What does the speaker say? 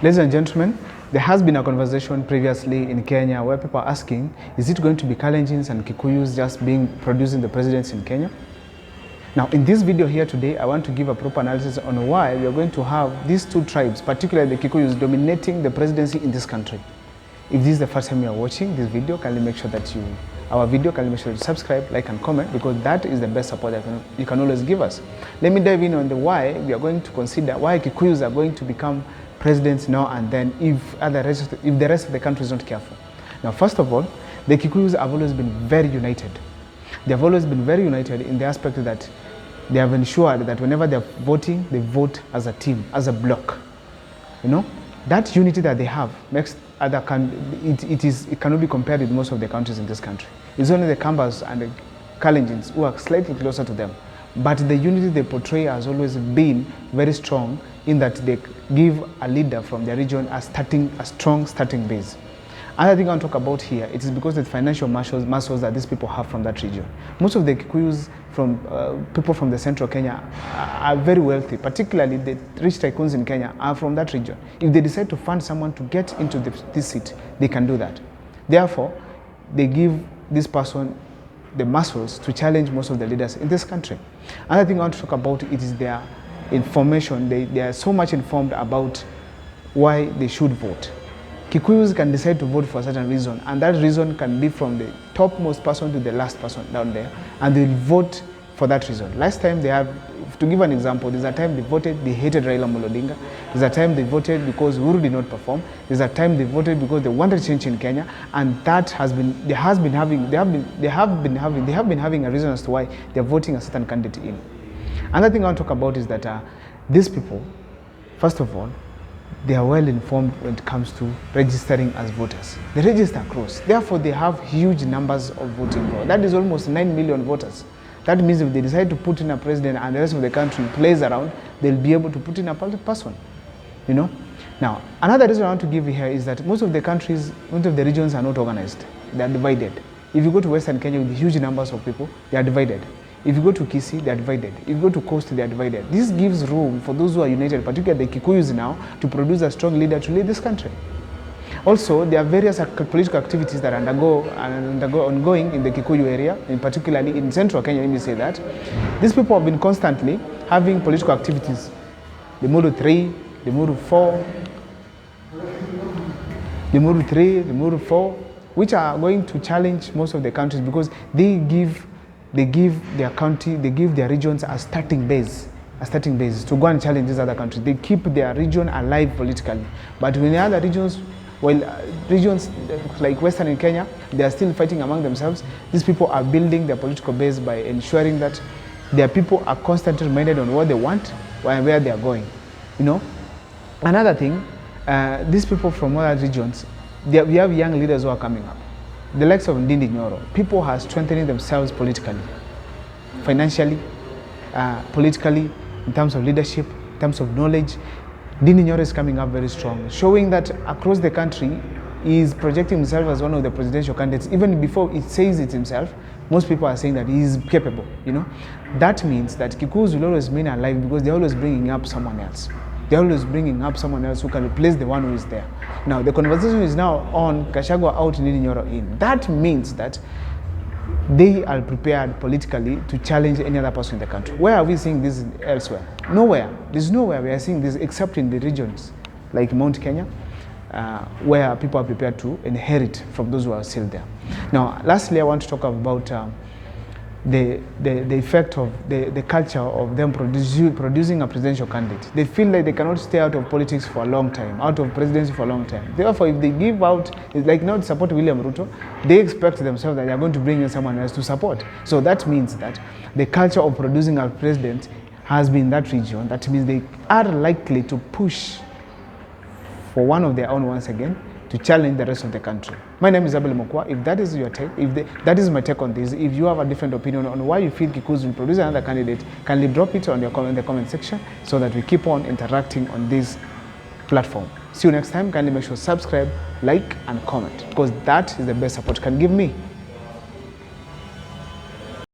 Ladies and gentlemen, there has been a conversation previously in Kenya where people are asking, is it going to be Kalenjins and Kikuyus just producing the presidents in Kenya? Now, in this video here today, I want to give a proper analysis on why we are going to have these two tribes, particularly the Kikuyus, dominating the presidency in this country. If this is the first time you are watching this video, kindly make sure that kindly make sure to subscribe, like and comment, because that is the best support that you can always give us. Let me dive in on the why we are going to consider why Kikuyus are going to become presidents now and then if the rest of the country is not careful. Now, first of all, the Kikuyus have always been very united. They have always been very united in the aspect that they have ensured that whenever they are voting, they vote as a team, as a block. You know, that unity that they have makes it cannot be compared with most of the countries in this country. It's only the Kambas and the Kalenjins who are slightly closer to them. But the unity they portray has always been very strong in that they give a leader from their region a strong starting base. Another thing I want to talk about here, it is because of the financial muscles that these people have from that region. Most of the Kikuyus, people from the central Kenya, are very wealthy, particularly the rich tycoons in Kenya are from that region. If they decide to fund someone to get into this seat, they can do that. Therefore, they give this person the muscles to challenge most of the leaders in this country. Another thing I want to talk about, it is their information. They are so much informed about why they should vote. Kikuyus can decide to vote for a certain reason, and that reason can be from the topmost person to the last person down there, and they'll vote for that reason. Last time to give an example, there's a time they hated Raila Amolo Odinga. There's a time they voted because Uhuru did not perform. There's a time they voted because they wanted change in Kenya, and they have been having a reason as to why they're voting a certain candidate in. Another thing I want to talk about is that these people, first of all, they are well informed when it comes to registering as voters. They register across. Therefore, they have huge numbers of voting power. That is almost 9 million voters. That means if they decide to put in a president and the rest of the country plays around, they'll be able to put in a person. You know? Now, another reason I want to give you here is that most of the regions are not organized. They are divided. If you go to Western Kenya with huge numbers of people, they are divided. If you go to Kisii, they are divided. If you go to Coast, they are divided. This gives room for those who are united, particularly the Kikuyus now, to produce a strong leader to lead this country. Also, there are various political activities that are ongoing in the Kikuyu area, particularly in central Kenya, let me say that. These people have been constantly having political activities. The Muru 3, the Muru 4, the Muru 3, the Muru 4, which are going to challenge most of the countries because they give their regions a starting base to go and challenge these other countries. They keep their region alive politically. But when the other regions, regions like Western Kenya, they are still fighting among themselves. These people are building their political base by ensuring that their people are constantly reminded on what they want and where they are going. You know, another thing, these people from other regions, we have young leaders who are coming up. The likes of Ndindi Nyoro, people are strengthening themselves politically, financially, politically, in terms of leadership, in terms of knowledge. Ndindi Nyoro is coming up very strong, showing that across the country, he is projecting himself as one of the presidential candidates. Even before it says it himself, most people are saying that he is capable, you know. That means that Kikuyus will always remain alive because they're always bringing up someone else. They're always bringing up someone else who can replace the one who is there. Now, the conversation is now on Gachagua out, Ndindi Nyoro in. That means that they are prepared politically to challenge any other person in the country. Where are we seeing this elsewhere? Nowhere. There's nowhere we are seeing this except in the regions like Mount Kenya, where people are prepared to inherit from those who are still there. Now, lastly, I want to talk about the effect of the culture of them producing a presidential candidate. They feel like they cannot stay out of politics for a long time, out of presidency for a long time. Therefore, if they give out, it's like now to support William Ruto, they expect themselves that they are going to bring in someone else to support. So that means that the culture of producing a president has been in that region. That means they are likely to push for one of their own once again, to challenge the rest of the country. My name is Abel Mokwa. If that is your take, that is my take on this. If you have a different opinion on why you feel Kikuyus will produce another candidate, kindly drop it on in the comment section so that we keep on interacting on this platform. See you next time. Kindly make sure to subscribe, like, and comment because that is the best support you can give me.